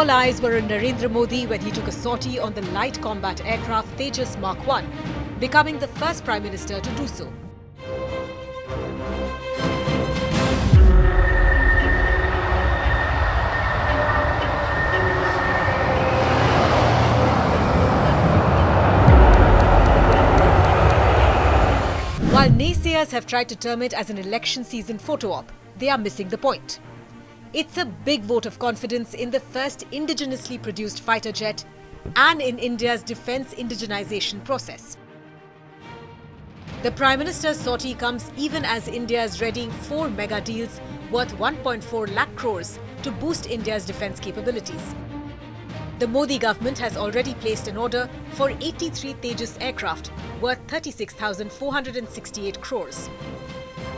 All eyes were on Narendra Modi when he took a sortie on the light combat aircraft Tejas Mark 1, becoming the first Prime Minister to do so. While naysayers have tried to term it as an election season photo op, they are missing the point. It's a big vote of confidence in the first indigenously produced fighter jet and in India's defence indigenisation process. The Prime Minister's sortie comes even as India is readying 4 mega deals worth 1.4 lakh crores to boost India's defence capabilities. The Modi government has already placed an order for 83 Tejas aircraft worth 36,468 crores.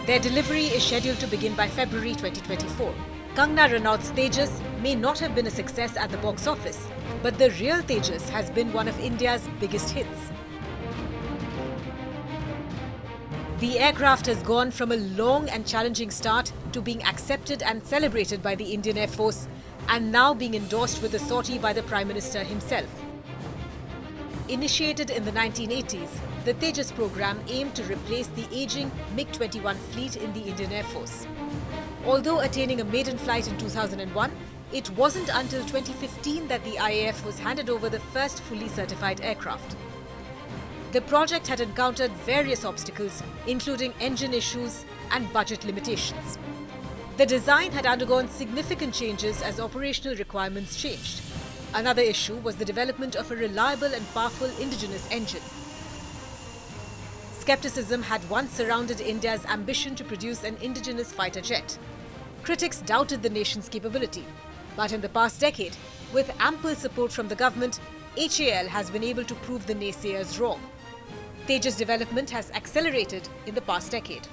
Their delivery is scheduled to begin by February 2024. Kangana Ranaut's Tejas may not have been a success at the box office, but the real Tejas has been one of India's biggest hits. The aircraft has gone from a long and challenging start to being accepted and celebrated by the Indian Air Force and now being endorsed with a sortie by the Prime Minister himself. Initiated in the 1980s, the Tejas program aimed to replace the aging MiG-21 fleet in the Indian Air Force. Although attaining a maiden flight in 2001, it wasn't until 2015 that the IAF was handed over the first fully certified aircraft. The project had encountered various obstacles, including engine issues and budget limitations. The design had undergone significant changes as operational requirements changed. Another issue was the development of a reliable and powerful indigenous engine. Skepticism had once surrounded India's ambition to produce an indigenous fighter jet. Critics doubted the nation's capability. But in the past decade, with ample support from the government, HAL has been able to prove the naysayers wrong. Tejas development has accelerated in the past decade.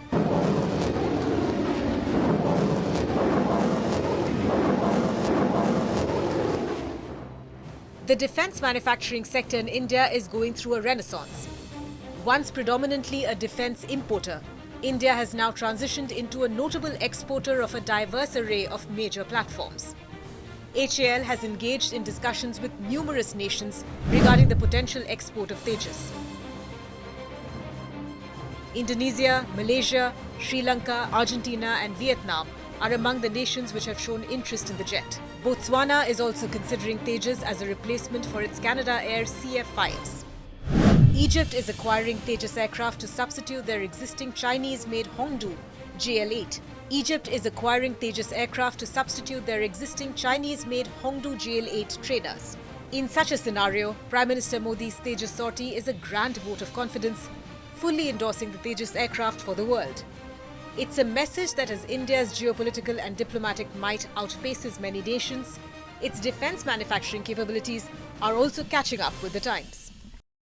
The defence manufacturing sector in India is going through a renaissance. Once predominantly a defence importer, India has now transitioned into a notable exporter of a diverse array of major platforms. HAL has engaged in discussions with numerous nations regarding the potential export of Tejas. Indonesia, Malaysia, Sri Lanka, Argentina and Vietnam are among the nations which have shown interest in the jet. Botswana is also considering Tejas as a replacement for its Canada Air CF-5s. Egypt is acquiring Tejas aircraft to substitute their existing Chinese-made Hongdu JL-8. Egypt is acquiring Tejas aircraft to substitute their existing Chinese-made Hongdu JL-8 trainers. In such a scenario, Prime Minister Modi's Tejas sortie is a grand vote of confidence, fully endorsing the Tejas aircraft for the world. It's a message that as India's geopolitical and diplomatic might outpaces many nations, its defence manufacturing capabilities are also catching up with the times.